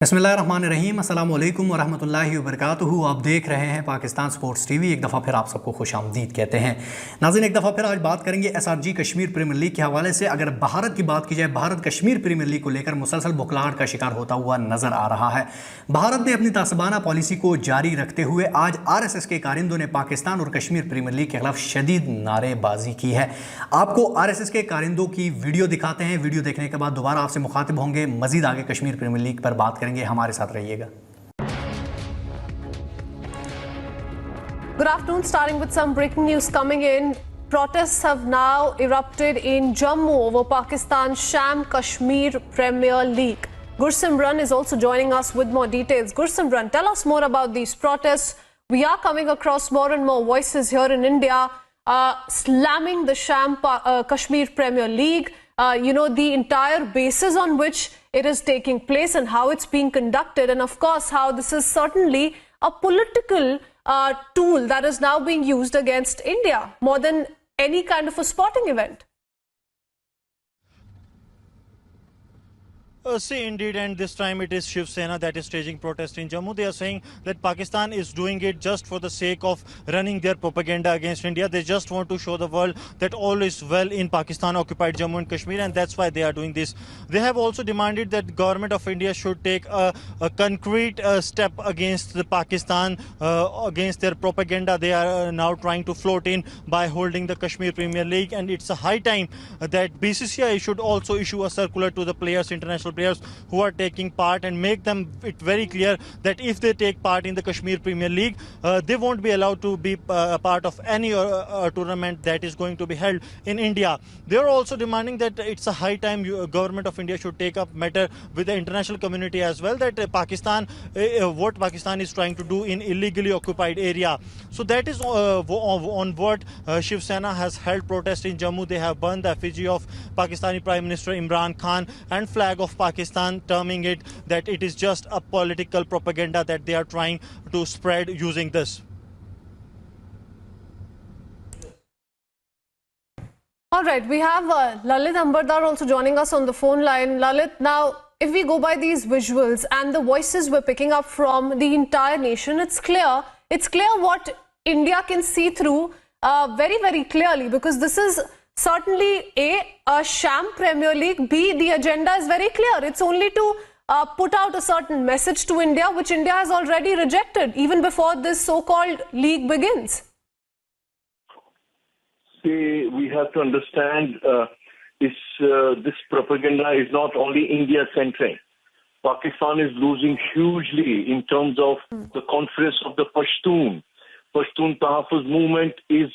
बिस्मिल्लाहिर्रहमानिर्रहीम, अस्सलाम वालेकुम वरहमतुल्लाहि वबरकातुहू। आप देख रहे हैं पाकिस्तान स्पोर्ट्स टीवी। एक दफ़ा फिर आप सबको खुश आमदीद कहते हैं। नाज़रीन, एक दफ़ा फिर आज बात करेंगे एसआरजी कश्मीर प्रीमियर लीग के हवाले से। अगर भारत की बात की जाए, भारत कश्मीर प्रीमियर लीग को लेकर मुसलसल बुखलाहट का शिकार होता हुआ नज़र आ रहा है। भारत ने अपनी तासबाना पॉलिसी को जारी रखते हुए आज RSS के कारिंदों ने पाकिस्तान और कश्मीर प्रीमियर लीग के खिलाफ शदीद नारेबाजी की है। आपको RSS के कारिंदों की वीडियो दिखाते हैं। वीडियो देखने के बाद दोबारा आपसे मुखातिब होंगे। मजीद आगे कश्मीर प्रीमियर लीग पर बात करेंगे, हमारे साथ रहिएगा। Good afternoon. Starting with some breaking news coming in. Protests have now erupted in Jammu over Pakistan's sham Kashmir Premier League. Gursimran is also joining us with more details. Gursimran, tell us more about these protests. We are coming across more and more voices here in India slamming the sham Kashmir Premier League. The entire basis on which it is taking place and how it's being conducted, and of course how this is certainly a political tool that is now being used against India more than any kind of a sporting event. See, indeed, and this time it is Shiv Sena that is staging protest in Jammu. They are saying that Pakistan is doing it just for the sake of running their propaganda against India. They just want to show the world that all is well in Pakistan-occupied Jammu and Kashmir, and that's why they are doing this. They have also demanded that the government of India should take a concrete step against the Pakistan, against their propaganda they are now trying to float in by holding the Kashmir Premier League. And it's a high time that BCCI should also issue a circular to the players, international players who are taking part, and make them it very clear that if they take part in the Kashmir Premier League, they won't be allowed to be a part of any tournament that is going to be held in India. They are also demanding that it's a high time government of India should take up matter with the international community as well, that Pakistan, what Pakistan is trying to do in illegally occupied area. So that is on what Shiv Sena has held protest in Jammu. They have burned the effigy of Pakistani Prime Minister Imran Khan and flag of Pakistan, terming it that it is just a political propaganda that they are trying to spread using this. All right, we have Lalit Ambardar also joining us on the phone line. Lalit, now if we go by these visuals and the voices we're picking up from the entire nation, it's clear what India can see through very, very clearly, because this is certainly a sham Premier League. B, the agenda is very clear. It's only to put out a certain message to India, which India has already rejected even before this so-called league begins. See, we have to understand this propaganda is not only India-centric. Pakistan is losing hugely in terms of the confidence of the Pashtun. Pashtun Tahaffuz movement is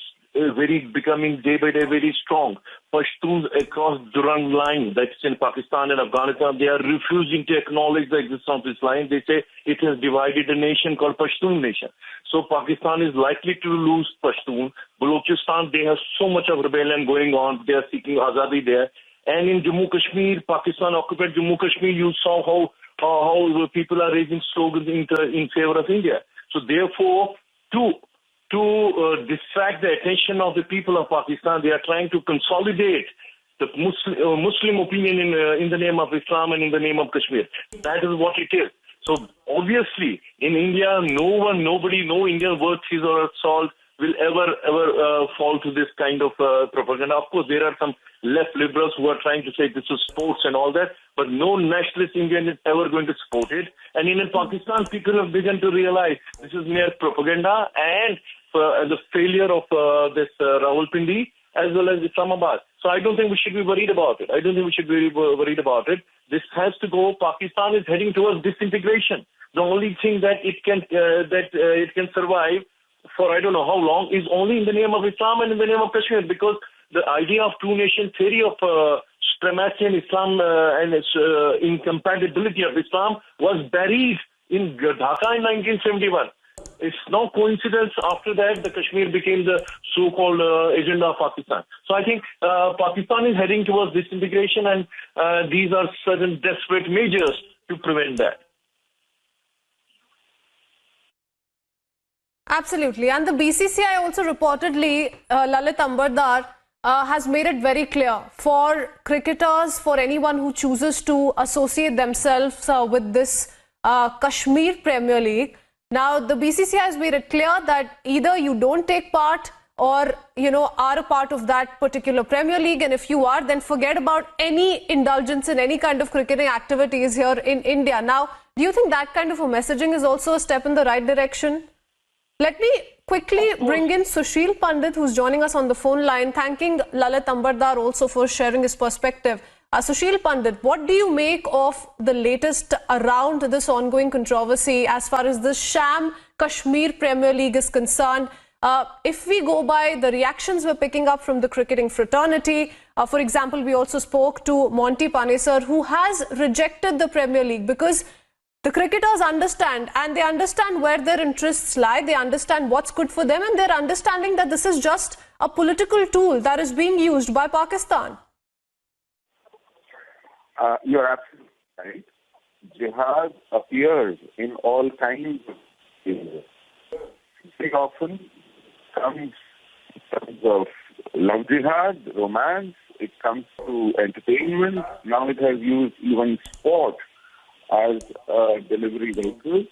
becoming day by day very strong. Pashtuns across Durand line, that's in Pakistan and Afghanistan, they are refusing to acknowledge the existence of this line. They say it has divided a nation called Pashtun nation. So Pakistan is likely to lose Pashtun. Balochistan, they have so much of rebellion going on. They are seeking Azadi there. And in Jammu Kashmir, Pakistan occupied Jammu Kashmir, you saw how people are raising slogans in favor of India. So therefore, to distract the attention of the people of Pakistan, they are trying to consolidate the Muslim opinion in the name of Islam and in the name of Kashmir. That is what it is. So obviously, in India, no Indian worth his or salt will ever fall to this kind of propaganda. Of course, there are some left liberals who are trying to say this is sports and all that, but no nationalist Indian is ever going to support it. And in Pakistan, people have begun to realize this is mere propaganda and the failure of this Rawalpindi as well as Islamabad. So I don't think we should be worried about it. This has to go. Pakistan is heading towards disintegration. The only thing that it can survive for I don't know how long is only in the name of Islam and in the name of Kashmir, because the idea of two-nation theory of supremacy and Islam and its incompatibility of Islam was buried in Dhaka in 1971. It's no coincidence after that the Kashmir became the so-called agenda of Pakistan. So I think Pakistan is heading towards disintegration, and these are certain desperate measures to prevent that. Absolutely. And the BCCI also reportedly, Lalit Ambardar, has made it very clear for cricketers, for anyone who chooses to associate themselves with this Kashmir Premier League. Now, the BCCI has made it clear that either you don't take part or, are a part of that particular Premier League. And if you are, then forget about any indulgence in any kind of cricketing activities here in India. Now, do you think that kind of a messaging is also a step in the right direction? Let me quickly bring in Sushil Pandit, who's joining us on the phone line, thanking Lalit Ambardar also for sharing his perspective. Sushil Pandit, what do you make of the latest around this ongoing controversy as far as the sham Kashmir Premier League is concerned? If we go by the reactions we're picking up from the cricketing fraternity, for example, we also spoke to Monty Panesar, who has rejected the Premier League because the cricketers understand, and they understand where their interests lie, they understand what's good for them, and they're understanding that this is just a political tool that is being used by Pakistan. You're absolutely right. Jihad appears in all kinds of things. Very often comes in terms of love jihad, romance, it comes to entertainment. Now it has used even sport as a delivery vehicle.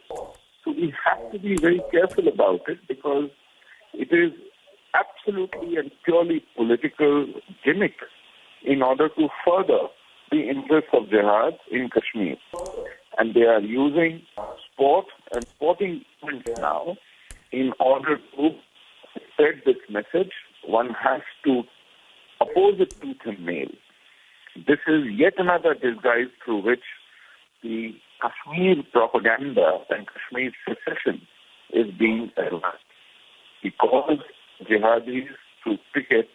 So we have to be very careful about it because it is absolutely and purely political gimmick in order to further the interests of jihad in Kashmir. And they are using sport and sporting events now in order to spread this message. One has to oppose it tooth and nail. This is yet another disguise through which the Kashmir propaganda and Kashmir secession is being advanced. Because jihadis through cricket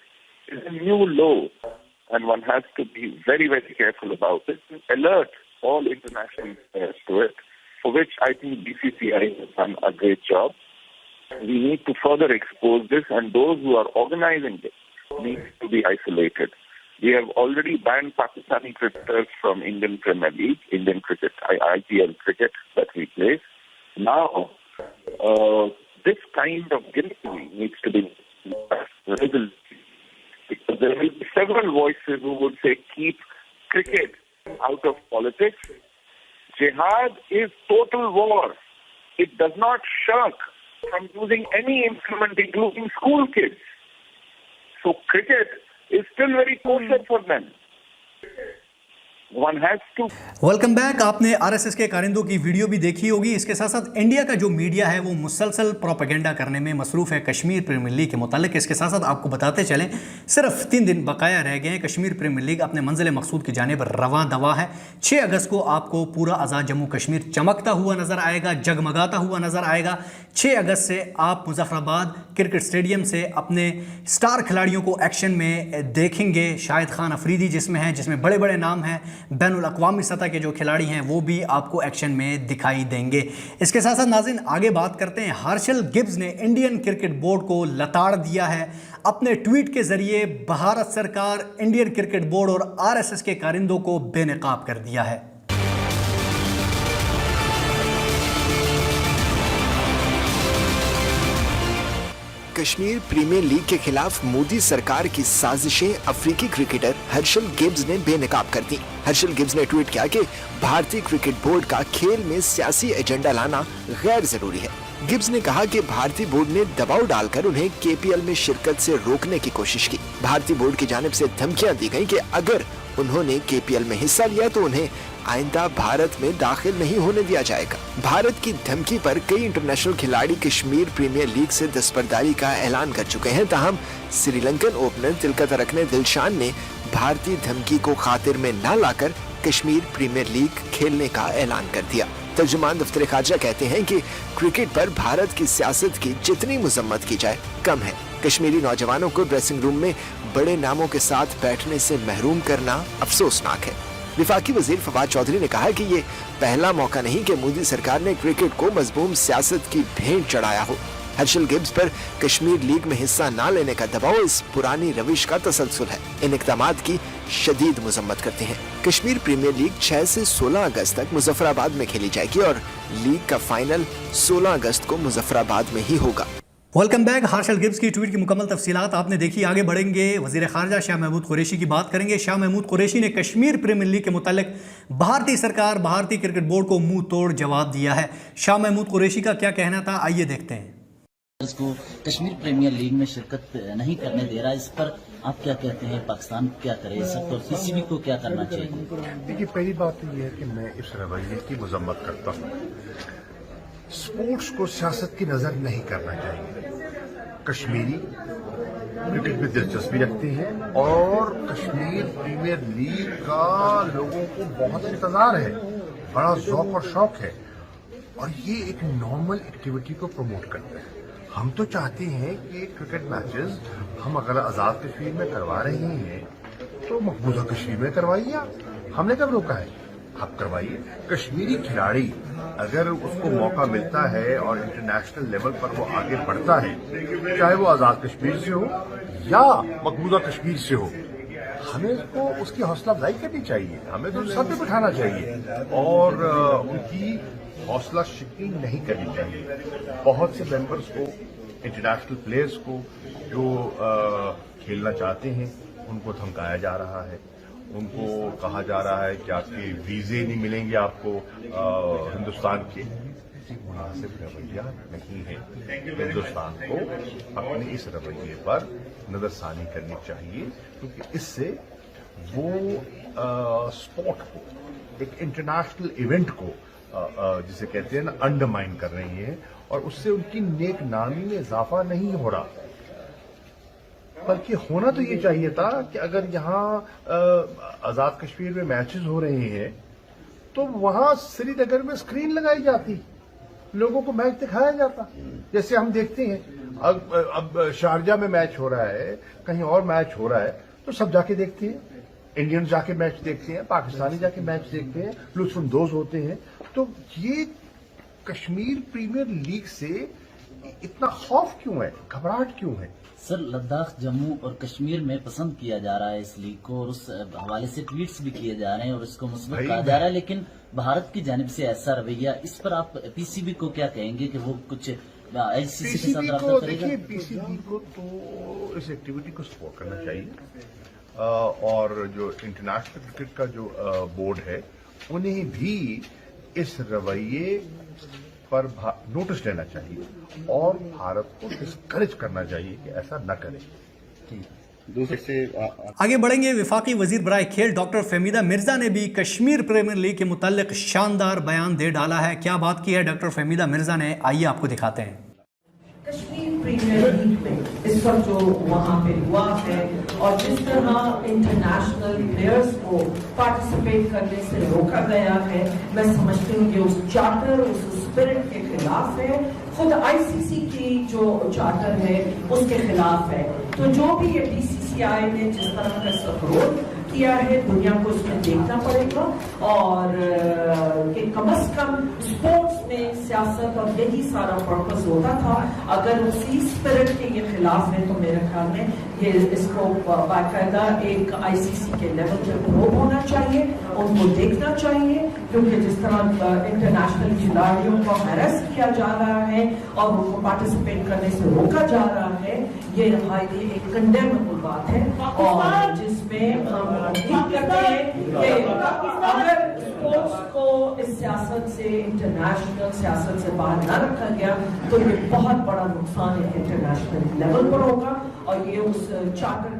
is a new low, and one has to be very, very careful about it, alert all international players to it, for which I think BCCI has done a great job. We need to further expose this, and those who are organizing this need to be isolated. We have already banned Pakistani cricketers from Indian Premier League, Indian cricket, IPL cricket that we play. Now, this kind of gimmickry needs to be resolved, because there will be several voices who would say, keep cricket out of politics. Jihad is total war. It does not shirk from using any instrument, including school kids. So cricket is still very kosher for them. One has to. Welcome back. आपने RSS के कारिंदों की video भी देखी होगी। इसके साथ साथ इंडिया का जो मीडिया है वो मुसलसल प्रोपेगेंडा करने में मसरूफ़ है कश्मीर प्रीमियर लीग के मुतालिक। इसके साथ साथ आपको बताते चलें, सिर्फ 3 दिन बकाया रह गए हैं। कश्मीर प्रीमियर लीग अपने मंजिल मकसूद की जानिब रवां दवा है। 6 अगस्त को आपको पूरा आज़ाद जम्मू कश्मीर चमकता हुआ नज़र आएगा, जगमगाता हुआ नज़र आएगा। 6 अगस्त से आप मुजफ्फराबाद क्रिकेट स्टेडियम से अपने स्टार खिलाड़ियों को एक्शन में देखेंगे। शाहिद खान अफरीदी जिसमें बड़े बड़े नाम हैं, बैनुल अक़वामी सतह के जो खिलाड़ी हैं वो भी आपको एक्शन में दिखाई देंगे। इसके साथ साथ नाज़रीन आगे बात करते हैं। हर्षल गिब्स ने इंडियन क्रिकेट बोर्ड को लताड़ दिया है। अपने ट्वीट के ज़रिए भारत सरकार, इंडियन क्रिकेट बोर्ड और आरएसएस के कारिंदों को बेनकाब कर दिया है। कश्मीर प्रीमियर लीग के खिलाफ मोदी सरकार की साजिशें अफ्रीकी क्रिकेटर हर्षल गिब्स ने बेनकाब कर दी। हर्षल गिब्स ने ट्वीट किया कि भारतीय क्रिकेट बोर्ड का खेल में सियासी एजेंडा लाना गैर जरूरी है। गिब्स ने कहा कि भारतीय बोर्ड ने दबाव डालकर उन्हें केपीएल में शिरकत से रोकने की कोशिश की। भारतीय बोर्ड की जानिब से धमकियां दी गईं कि अगर उन्होंने केपीएल में हिस्सा लिया तो उन्हें आइंदा भारत में दाखिल नहीं होने दिया जाएगा। भारत की धमकी पर कई इंटरनेशनल खिलाड़ी कश्मीर प्रीमियर लीग से दस्तबरदारी का ऐलान कर चुके हैं। ताहम श्रीलंकन ओपनर तिलकतरकने दिलशान ने भारतीय धमकी को खातिर में न लाकर कश्मीर प्रीमियर लीग खेलने का ऐलान कर दिया। तर्जुमान दफ्तर खारजा कहते हैं कि क्रिकेट पर भारत की सियासत की जितनी मजम्मत की जाए कम है। कश्मीरी नौजवानों को ड्रेसिंग रूम में बड़े नामों के साथ बैठने से महरूम करना अफसोसनाक है। विफाकी वजीर फवाद चौधरी ने कहा कि ये पहला मौका नहीं कि मोदी सरकार ने क्रिकेट को मजमूम सियासत की भेंट चढ़ाया हो। हर्षल गिब्स पर कश्मीर लीग में हिस्सा न लेने का दबाव इस पुरानी रविश का तसलसल है। इन इक़दामात की शदीद मजम्मत करते हैं। कश्मीर प्रीमियर लीग 6 से 16 अगस्त तक मुजफ्फराबाद में खेली जाएगी और लीग का फाइनल 16 अगस्त को मुजफ्फराबाद में ही होगा। Welcome back. हर्षल गिब्स की ट्वीट की मुकम्मल तफसीलात आपने देखी। आगे बढ़ेंगे, वज़ीर ख़ारजा शाह महमूद कुरैशी की बात करेंगे। शाह महमूद कुरैशी ने कश्मीर प्रीमियर लीग के मुतालिक भारतीय सरकार, भारतीय क्रिकेट बोर्ड को मुंह तोड़ जवाब दिया है। शाह महमूद कुरैशी का क्या कहना था, आइए देखते हैं। इसको कश्मीर प्रीमियर लीग में शिरकत नहीं करने दे रहा, इस पर आप क्या कहते हैं? पाकिस्तान क्या करे इस वक्त और पीसीबी को क्या करना चाहिए? देखिए, पहली बात तो ये है कि मैं इस रवैये की मजम्मत करता हूँ। स्पोर्ट्स को सियासत की नजर नहीं करना चाहिए। कश्मीरी क्रिकेट में दिलचस्पी रखते हैं और कश्मीर प्रीमियर लीग का लोगों को बहुत इंतजार है, बड़ा ज़ौक़ और शौक है और ये एक नॉर्मल एक्टिविटी को प्रमोट करता है। हम तो चाहते हैं कि क्रिकेट मैचेस हम अगर आज़ाद कश्मीर में करवा रहे हैं तो मकबूजा कश्मीर में करवाइए। हमने कब रोका है? आप करवाइए। कश्मीरी खिलाड़ी अगर उसको मौका मिलता है और इंटरनेशनल लेवल पर वो आगे बढ़ता है, चाहे वो आज़ाद कश्मीर से हो या मकबूजा कश्मीर से हो, हमें उसको उसकी हौसला अफजाई करनी चाहिए, हमें तो सर पे बिठाना चाहिए और उनकी हौसला शिकनी नहीं करनी चाहिए। बहुत से मेंबर्स को, इंटरनेशनल प्लेयर्स को जो खेलना चाहते हैं उनको धमकाया जा रहा है, उनको कहा जा रहा है कि आपके वीजे नहीं मिलेंगे आपको हिंदुस्तान के। मुनासिब रवैया नहीं है। हिंदुस्तान को अपने इस रवैये पर नजरसानी करनी चाहिए क्योंकि इससे वो स्पोर्ट को, एक इंटरनेशनल इवेंट को जिसे कहते हैं ना, अंडरमाइन कर रही है और उससे उनकी नेक नामी में इजाफा नहीं हो रहा। बल्कि होना तो ये चाहिए था कि अगर यहाँ आज़ाद कश्मीर में मैचेस हो रहे हैं तो वहां श्रीनगर में स्क्रीन लगाई जाती, लोगों को मैच दिखाया जाता, जैसे हम देखते हैं। अब शारजा में मैच हो रहा है, कहीं और मैच हो रहा है तो सब जाके देखते हैं। इंडियंस जाके मैच देखते हैं, पाकिस्तानी जाके मैच देखते हैं, लुत्फ़अंदोज़ होते हैं। तो ये कश्मीर प्रीमियर लीग से इतना खौफ क्यों है, घबराहट क्यों है? सर, लद्दाख, जम्मू और कश्मीर में पसंद किया जा रहा है इस लीग को और उस हवाले से ट्वीट्स भी किए जा रहे हैं और इसको मुस्बत कहा जा रहा है, लेकिन भारत की जानिब से ऐसा रवैया, इस पर आप पीसीबी को क्या कहेंगे कि वो कुछ आईसीसी के साथ रब्ता करेगा? देखिए, पीसीबी को तो इस एक्टिविटी को सपोर्ट करना चाहिए और जो इंटरनेशनल क्रिकेट का जो बोर्ड है उन्हें भी इस रवैये पर नोटिस लेना चाहिए और भारत को डिस्करेज करना चाहिए कि ऐसा न करें। दूसरे से आगे बढ़ेंगे। वफाकी वजीर बराए खेल डॉक्टर फहमीदा मिर्जा ने भी कश्मीर प्रीमियर लीग के मुताल्लिक शानदार बयान दे डाला है। क्या बात की है डॉक्टर फहमीदा मिर्जा ने, आइए आपको दिखाते हैं। कश्मीर प्रीमियर लीग में इस वक्त जो वहाँ पे हुआ है और जिस तरह इंटरनेशनल प्लेयर्स को पार्टिसिपेट करने से रोका गया है, मैं समझती हूँ कि उस चार्टर, उस स्पिरिट के खिलाफ है। खुद आईसीसी की जो चार्टर है उसके खिलाफ है। तो जो भी ये बीसीसीआई ने जिस तरह का सपोर्ट किया है, दुनिया को इसमें देखना पड़ेगा और कि कम से कम स्पोर्ट्स में सियासत और यही सारा पर्पस होता था। अगर उसी स्पिरिट के ये खिलाफ है तो मेरे ख्याल में ये इसको बाकायदा एक आईसीसी के लेवल पे प्रोब होना चाहिए, उनको देखना चाहिए क्योंकि जिस तरह इंटरनेशनल खिलाड़ियों को हैरेस किया जा रहा है और उनको पार्टिसिपेट करने से रोका जा रहा है, ये एक कंडेमेबल बात है और जिसमें कहते हैं कि अगर स्पोर्ट्स को इस सियासत से, इंटरनेशनल सियासत से बाहर न रखा गया तो ये बहुत बड़ा नुकसान एक इंटरनेशनल लेवल पर होगा और ये उस चार्टर